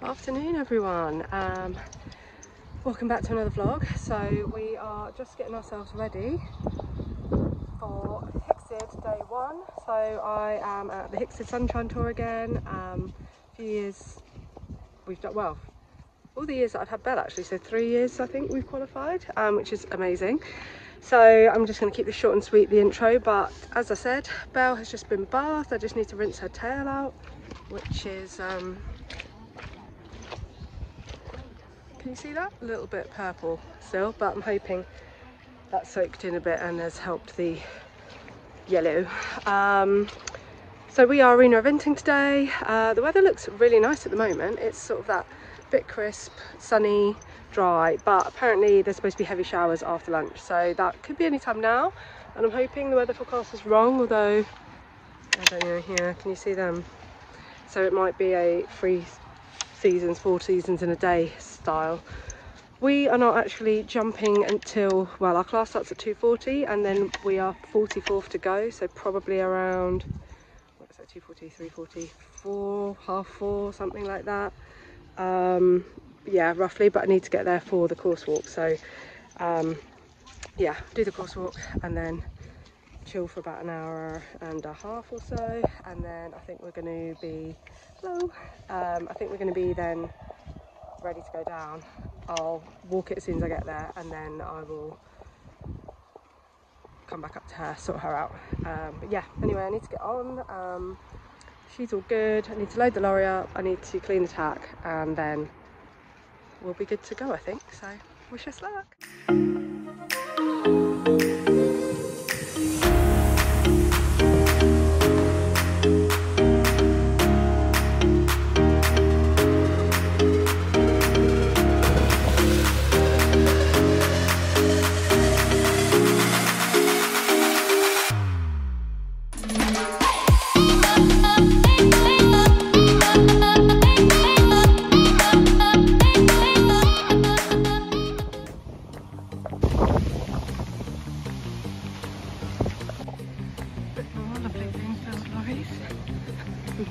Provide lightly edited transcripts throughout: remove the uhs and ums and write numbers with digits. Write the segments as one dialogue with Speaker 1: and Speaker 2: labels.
Speaker 1: Afternoon everyone, welcome back to another vlog. So we are just getting ourselves ready for Hickstead day one. So I am at the Hickstead Sunshine Tour again. A few years we've done, well, all the years that I've had Belle actually, so 3 years I think we've qualified, which is amazing. So I'm just going to keep this short and sweet, the intro, but as I said, Belle has just been bathed. I just need to rinse her tail out, which is can you see that? A little bit purple still, but I'm hoping that soaked in a bit and has helped the yellow. So we are arena eventing today. The weather looks really nice at the moment. It's sort of that bit crisp, sunny, dry, but apparently there's supposed to be heavy showers after lunch, so that could be any time now, and I'm hoping the weather forecast is wrong, although I don't know. Here, can you see them? So it might be a 4 seasons in a day style. We are not actually jumping until, well, our class starts at 2:40 and then we are 44th to go, so probably around, what is that, 2:40, 3:40, 4, half 4, something like that. Yeah, roughly, but I need to get there for the course walk, so yeah, do the course walk and then chill for about an hour and a half or so, and then I think we're going to be I think we're going to be then ready to go down. I'll walk it as soon as I get there, and then I will come back up to her, sort her out. But yeah, anyway, I need to get on. She's all good. I need to load the lorry up, I need to clean the tack, and then we'll be good to go, I think. So wish us luck.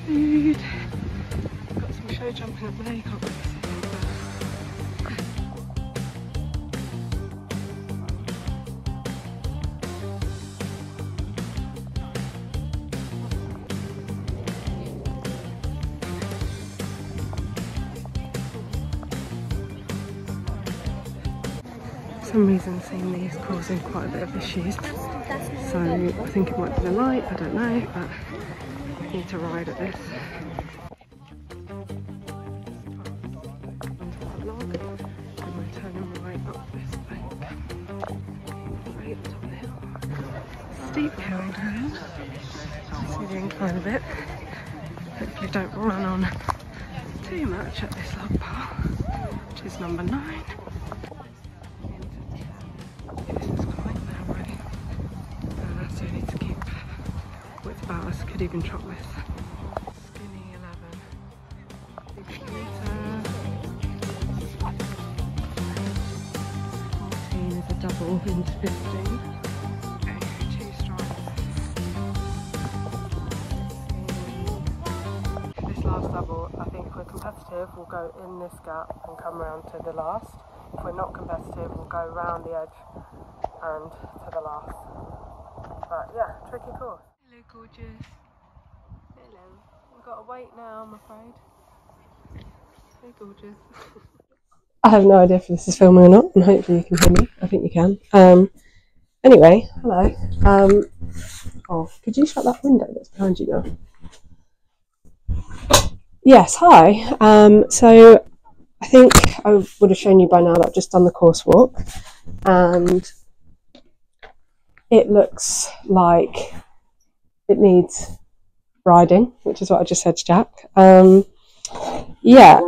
Speaker 1: Food. Got some show jumping up there, you can't really see it, for some reason seeing these causing quite a bit of issues, so I think it might be the light, I don't know, but I need to ride at this. And we're turning right up this bank, right up the top of the hill. Steep hill down, see the incline a bit. Hopefully don't run on too much at this log pile, which is number 9. This is quite narrow, so I need to keep width ballast, could even trot with skinny 11. Big scooter. 14 is a double into 15. Okay, 2 stripes. This last double, I think if we're competitive, we'll go in this gap and come round to the last. If we're not competitive, we'll go round the edge and to the last. But yeah, tricky course. Hello, gorgeous. Hello. We've got to wait now, I'm afraid. Hey, gorgeous. I have no idea if this is filming or not, and hopefully you can hear me. I think you can. Anyway, hello. Oh, could you shut that window that's behind you now? Yes, hi. So I think I would have shown you by now that I've just done the course walk, and it looks like it needs riding, which is what I just said to Jack. Yeah.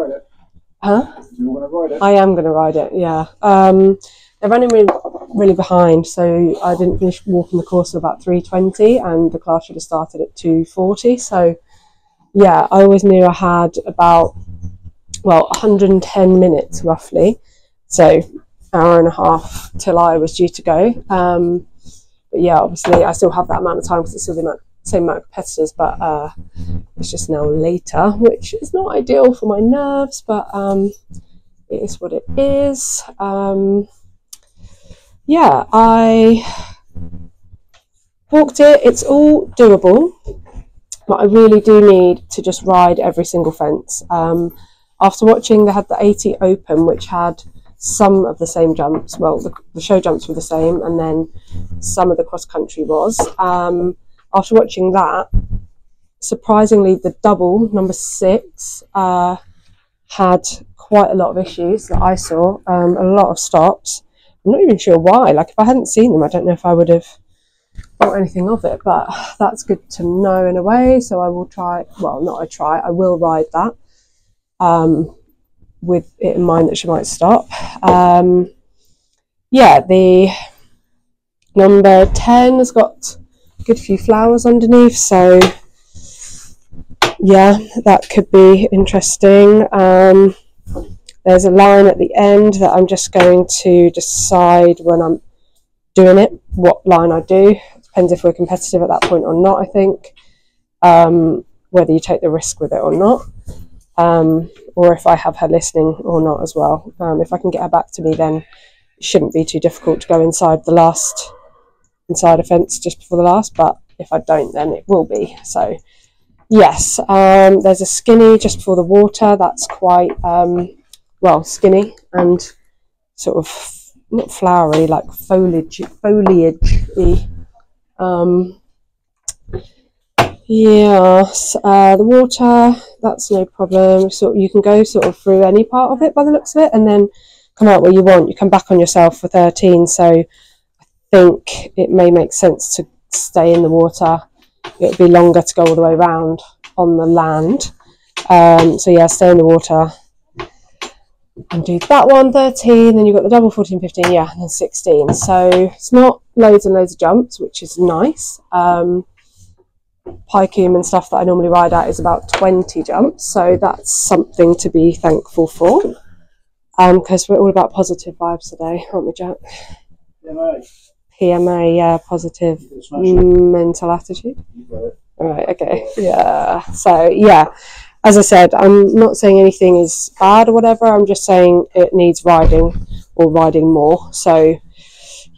Speaker 1: Huh? You want to ride it? I am going to ride it, yeah. They're running really behind, so I didn't finish walking the course until about 3:20, and the class should have started at 2:40. So yeah, I always knew I had about, well, 110 minutes roughly, so hour and a half till I was due to go. But yeah, obviously I still have that amount of time because it's still the same amount of competitors, but it's just now later, which is not ideal for my nerves, but it is what it is. Yeah, I walked it. It's all doable, but I really do need to just ride every single fence. After watching, they had the 80 Open, which had some of the same jumps. Well, the show jumps were the same, and then some of the cross country was. After watching that, surprisingly, the double number 6 had quite a lot of issues that I saw. A lot of stops. I'm not even sure why. Like, if I hadn't seen them, I don't know if I would have thought anything of it, but that's good to know in a way. So I will try, well, not I try, I will ride that with it in mind that she might stop. Yeah, the number 10 has got a good few flowers underneath, so yeah, that could be interesting. There's a line at the end that I'm just going to decide when I'm doing it, what line I do. It depends if we're competitive at that point or not, I think. Whether you take the risk with it or not. Or if I have her listening or not as well. If I can get her back to me, then it shouldn't be too difficult to go inside a fence just before the last, but if I don't, then it will be. So yes, there's a skinny just before the water. That's quite well, skinny and sort of not flowery, like foliage-y. Yes, the water, that's no problem. So you can go sort of through any part of it by the looks of it, and then come out where you want. You come back on yourself for 13, so I think it may make sense to stay in the water. It'll be longer to go all the way around on the land. So yeah, stay in the water and do that one, 13, then you've got the double 14, 15, yeah, and then 16. So it's not loads and loads of jumps, which is nice. Pycoon and stuff that I normally ride at is about 20 jumps, so that's something to be thankful for, because we're all about positive vibes today, aren't we, Jack? PMA, yeah, positive mental attitude. Alright, okay, yeah, so yeah, as I said, I'm not saying anything is bad or whatever, I'm just saying it needs riding, or riding more. So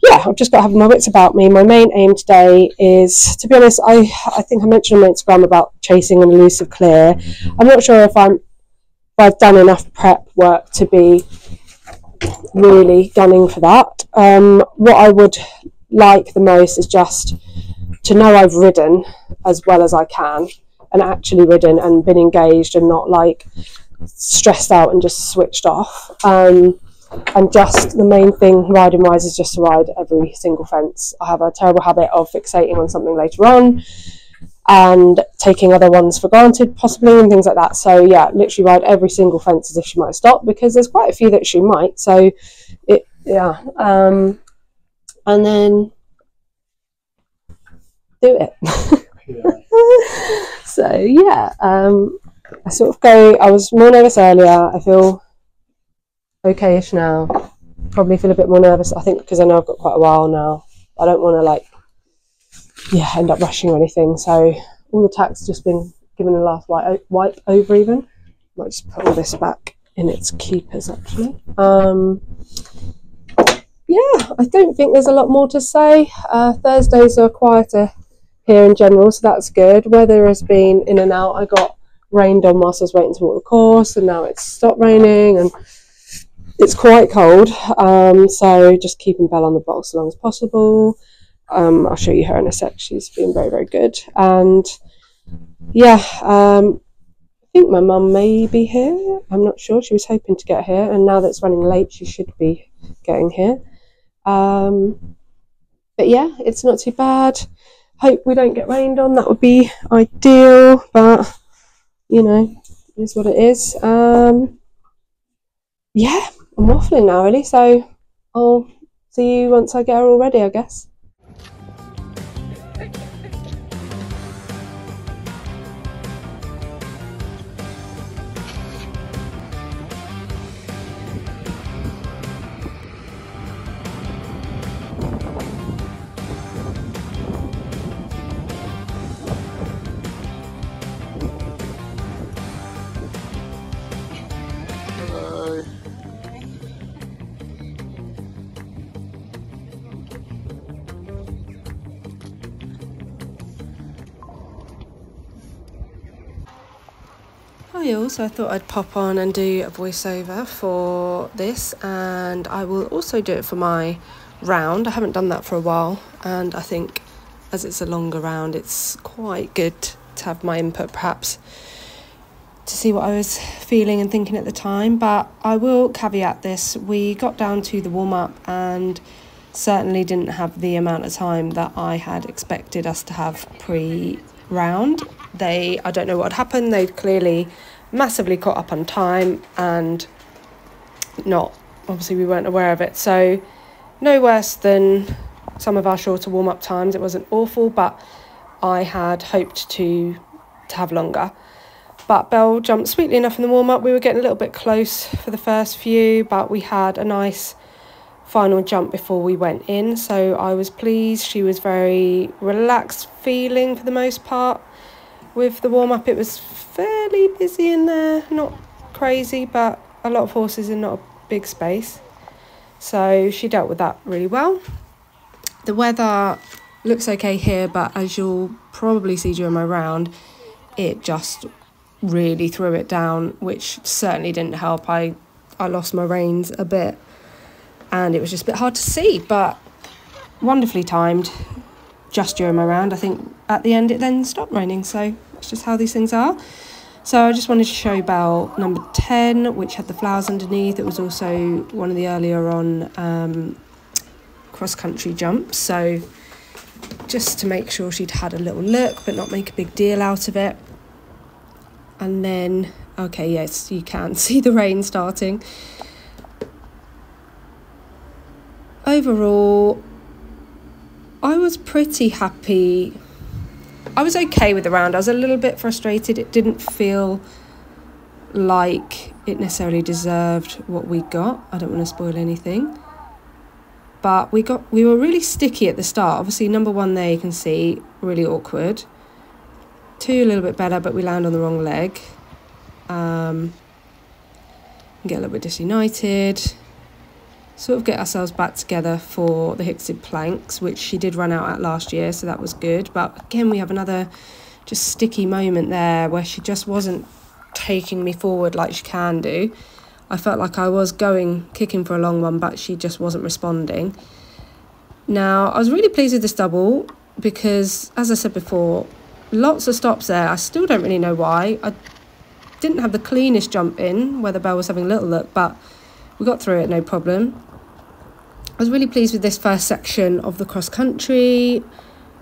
Speaker 1: yeah, I've just got to have my wits about me. My main aim today is, to be honest, I think I mentioned on my Instagram about chasing an elusive clear. I'm not sure if I've done enough prep work to be really gunning for that. What I would like the most is just to know I've ridden as well as I can, and actually ridden and been engaged and not like stressed out and just switched off. And just the main thing riding wise is just to ride every single fence. I have a terrible habit of fixating on something later on and taking other ones for granted possibly and things like that. So yeah, literally ride every single fence as if she might stop, because there's quite a few that she might. So it, yeah, and then do it. So yeah, I sort of I was more nervous earlier. I feel okay-ish now. Probably feel a bit more nervous, I think, because I know I've got quite a while now. I don't want to like, yeah, end up rushing or anything. So all the tack's just been given a last wipe over even. Might just put all this back in its keepers actually. Yeah, I don't think there's a lot more to say. Thursdays are quieter here in general, so that's good. Weather has been in and out. I got rained on whilst I was waiting to walk the course, and now it's stopped raining and it's quite cold, so just keeping Belle on the box as long as possible. I'll show you her in a sec. She's been very, very good. And yeah, I think my mum may be here. I'm not sure. She was hoping to get here, and now that it's running late, she should be getting here. But yeah, it's not too bad. Hope we don't get rained on. That would be ideal, but you know, it is what it is. Yeah, I'm waffling now really, so I'll see you once I get her all ready, I guess. Hello. Hi all, so I thought I'd pop on and do a voiceover for this, and I will also do it for my round. I haven't done that for a while, and I think as it's a longer round it's quite good to have my input perhaps to see what I was feeling and thinking at the time. But I will caveat this, we got down to the warm-up and certainly didn't have the amount of time that I had expected us to have pre-round. I don't know what had happened, they'd clearly massively caught up on time and obviously we weren't aware of it. So no worse than some of our shorter warm-up times. It wasn't awful, but I had hoped to have longer. But Belle jumped sweetly enough in the warm-up. We were getting a little bit close for the first few, but we had a nice final jump before we went in. So I was pleased. She was very relaxed feeling for the most part. With the warm-up, it was fairly busy in there. Not crazy, but a lot of horses in not a big space. So she dealt with that really well. The weather looks okay here, but as you'll probably see during my round, it just really threw it down, which certainly didn't help. I lost my reins a bit and it was just a bit hard to see, but wonderfully timed just during my round. I think at the end it then stopped raining, so it's just how these things are. So I just wanted to show Belle number 10, which had the flowers underneath. It was also one of the earlier on cross-country jumps, so just to make sure she'd had a little look but not make a big deal out of it. And then, okay, yes, you can see the rain starting. Overall, I was pretty happy. I was okay with the round. I was a little bit frustrated. It didn't feel like it necessarily deserved what we got. I don't want to spoil anything. But we were really sticky at the start. Obviously, number 1 there you can see, really awkward. 2 a little bit better, but we land on the wrong leg. Get a little bit disunited. Sort of get ourselves back together for the Hickstead planks, which she did run out at last year, so that was good. But again, we have another just sticky moment there where she just wasn't taking me forward like she can do. I felt like I was kicking for a long one, but she just wasn't responding. Now, I was really pleased with this double because, as I said before, lots of stops there. I still don't really know why. I didn't have the cleanest jump in, whether Belle was having a little look, but we got through it, no problem. I was really pleased with this first section of the cross country.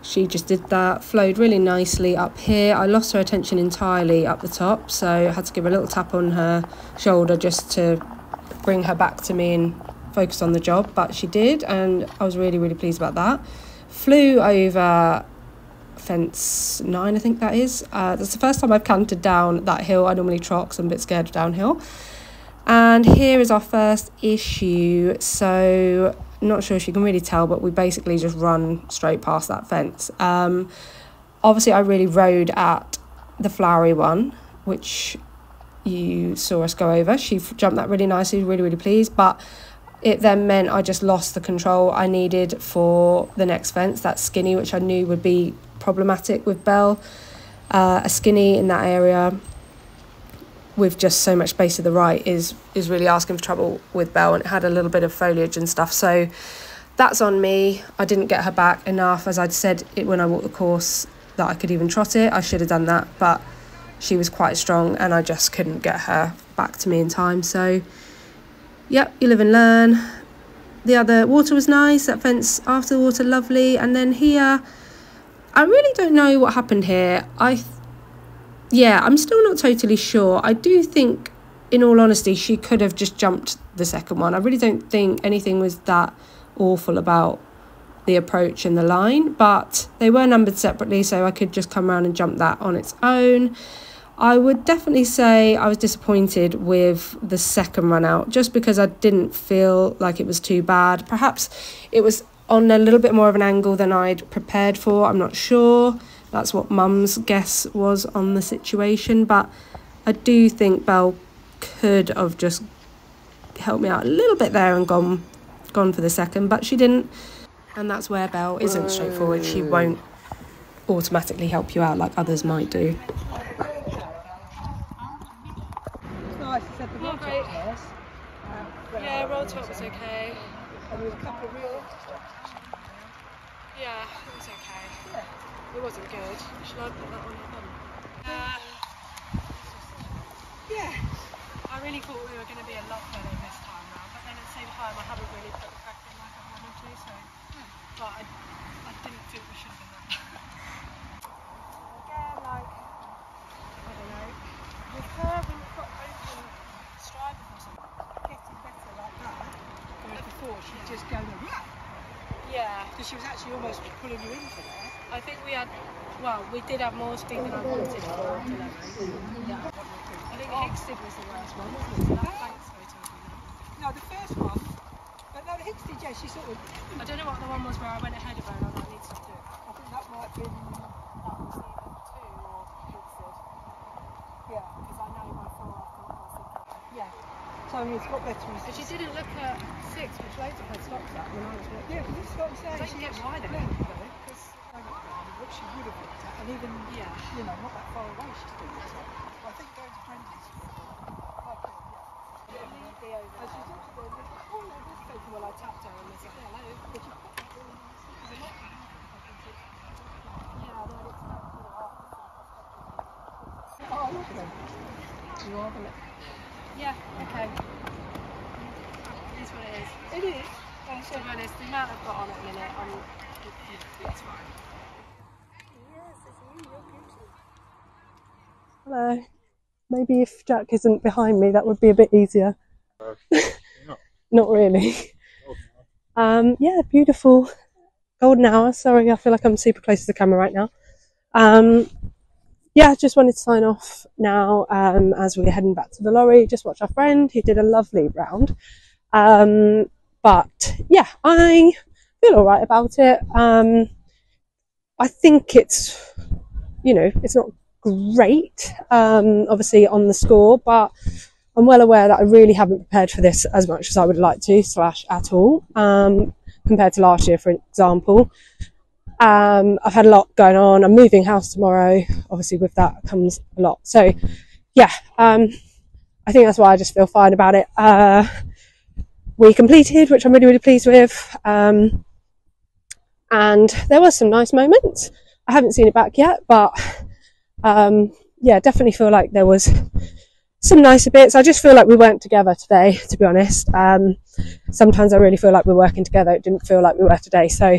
Speaker 1: She just did that, flowed really nicely up here. I lost her attention entirely up the top, so I had to give her a little tap on her shoulder just to bring her back to me and focus on the job, but she did, and I was really, really pleased about that. Flew over fence 9, I think that is. That's the first time I've cantered down that hill. I normally trot because I'm a bit scared of downhill. And here is our first issue. So not sure if you can really tell, but we basically just run straight past that fence. Obviously I really rode at the flowery one, which you saw us go over. She jumped that really nicely, really, really pleased, but it then meant I just lost the control I needed for the next fence, that skinny, which I knew would be problematic with Belle. A skinny in that area with just so much space to the right is really asking for trouble with Belle, and it had a little bit of foliage and stuff, so that's on me. I didn't get her back enough. As I'd said when I walked the course that I could even trot it, I should have done that, but she was quite strong and I just couldn't get her back to me in time. So yep, you live and learn. The other water was nice, that fence after the water lovely, and then here I really don't know what happened here. I'm still not totally sure. I do think, in all honesty, she could have just jumped the second one. I really don't think anything was that awful about the approach and the line, but they were numbered separately, so I could just come around and jump that on its own. I would definitely say I was disappointed with the second run out, just because I didn't feel like it was too bad. Perhaps it was on a little bit more of an angle than I'd prepared for. I'm not sure. That's what Mum's guess was on the situation, but I do think Belle could have just helped me out a little bit there and gone for the second, but she didn't. And that's where Belle isn't straightforward. She won't automatically help you out like others might do. Not great. Yeah, roll top was okay.
Speaker 2: And there was a couple of real...
Speaker 1: Yeah, it was okay. It wasn't good. Should I put that on your bum? Yeah. I really thought we were going to be a lot better this time round, but then at the same time I haven't really put the crack in like I wanted to, so... But I didn't think we should have done that. Again, like... I don't know. With her, when we've got open stride or something,
Speaker 2: Getting better like that. Whereas before she'd just go there.
Speaker 1: yeah.
Speaker 2: Because she was actually almost pulling you into there.
Speaker 1: I think we had, well, we did have more speed than I wanted for 11. Yeah. I think Hickstead was the worst one, wasn't it? So that thanks photo of me.
Speaker 2: No, the first one. But no, the Hickstead, yeah, she sort of...
Speaker 1: I don't know what the one was where I went ahead of her and I was like, I need to do it.
Speaker 2: I think that might have been...
Speaker 1: That was either 2 or Hickstead.
Speaker 2: Yeah.
Speaker 1: Because I know by 4 after what I was thinking.
Speaker 2: Yeah. So it's got better.
Speaker 1: But she didn't look at 6, which loads of her stops at when I was watching.
Speaker 2: Yeah, this is what I'm saying.
Speaker 1: Because I can get wider.
Speaker 2: Because what she would have looked at, and even,
Speaker 1: Yeah.
Speaker 2: you know, not that far away she's doing it. So I think going to Brendan's
Speaker 1: Yeah, be over
Speaker 2: and she's
Speaker 1: there.
Speaker 2: also going, oh no, this place.
Speaker 1: Well, I tapped her and was like, hello.
Speaker 2: But you put that in, there's a lot.
Speaker 1: Yeah, no, it's not,
Speaker 2: Oh, lovely.
Speaker 1: you are the Yeah, okay. It is what it is.
Speaker 2: It is.
Speaker 1: To be honest, the amount I've got on at the minute, it's fine.
Speaker 2: Yes, it's you, you're beautiful.
Speaker 1: Hello. Maybe if Jack isn't behind me, that would be a bit easier. Not really. Yeah, beautiful golden hour. Sorry, I feel like I'm super close to the camera right now. Yeah, just wanted to sign off now as we're heading back to the lorry. Just watch our friend. He did a lovely round. But yeah, I feel all right about it. I think it's, you know, it's not great, obviously on the score, but I'm well aware that I really haven't prepared for this as much as I would like to, / at all, compared to last year, for example. I've had a lot going on. I'm moving house tomorrow. Obviously with that comes a lot. So yeah, I think that's why I just feel fine about it. We completed, which I'm really, really pleased with. And there were some nice moments. I haven't seen it back yet, but yeah, definitely feel like there was some nicer bits. I just feel like we weren't together today, to be honest. Sometimes I really feel like we're working together. It didn't feel like we were today. So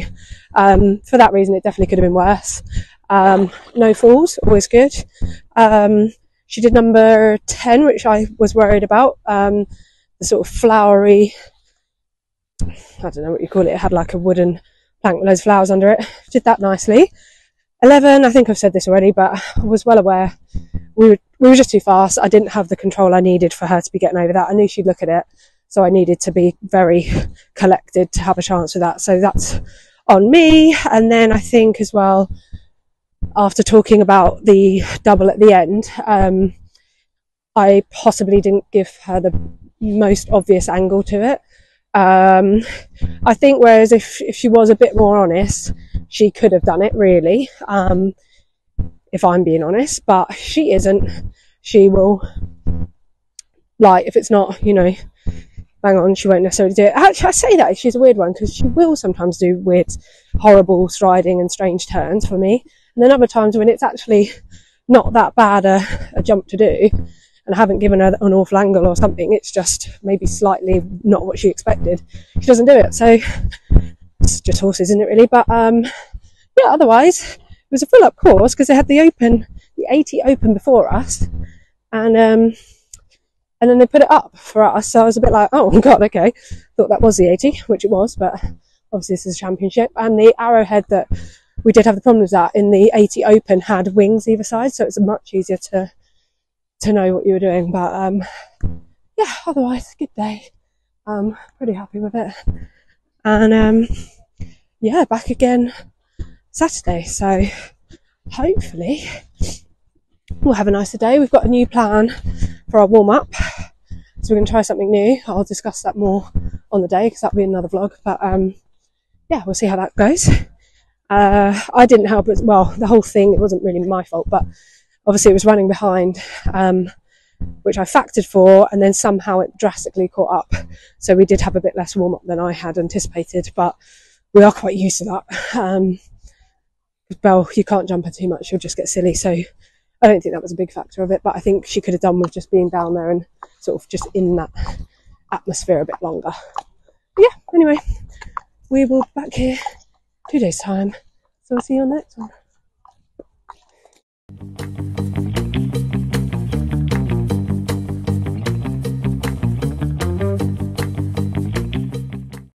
Speaker 1: for that reason, it definitely could have been worse. No falls, always good. She did number 10, which I was worried about. The sort of flowery, I don't know what you call it. It had like a wooden plank with loads of flowers under it. Did that nicely. 11, I think I've said this already, but I was well aware we were just too fast. I didn't have the control I needed for her to be getting over that. I knew she'd look at it, so I needed to be very collected to have a chance with that. So that's on me. And then I think as well, after talking about the double at the end, I possibly didn't give her the most obvious angle to it. I think whereas if she was a bit more honest, she could have done it really, if I'm being honest, but she isn't. She will, like, if it's not, you know, bang on, she won't necessarily do it. Actually, I say that she's a weird one because she will sometimes do weird, horrible striding and strange turns for me, and then other times when it's actually not that bad a jump to do, and I haven't given her an awful angle or something, it's just maybe slightly not what she expected, she doesn't do it. So it's just horses, isn't it really? But yeah, otherwise it was a full up course because they had the 80 open before us, and then they put it up for us. So I was a bit like, oh god, okay, thought that was the 80, which it was, but obviously this is a championship. And the arrowhead that we did have the problems at in the 80 open had wings either side, so it's much easier to know what you were doing. But yeah, otherwise good day. Pretty happy with it. And yeah, back again Saturday, so hopefully we'll have a nicer day. We've got a new plan for our warm-up, So we're going to try something new. I'll discuss that more on the day because that'll be another vlog. But yeah, we'll see how that goes. I didn't help it. Well, the whole thing, it wasn't really my fault, but obviously it was running behind, which I factored for, and then somehow it drastically caught up. So we did have a bit less warm up than I had anticipated, but we are quite used to that. Belle, you can't jump her too much, she'll just get silly. So I don't think that was a big factor of it, but I think she could have done with just being down there and sort of just in that atmosphere a bit longer. But yeah, anyway, we will be back here 2 days time. So I'll see you on the next one.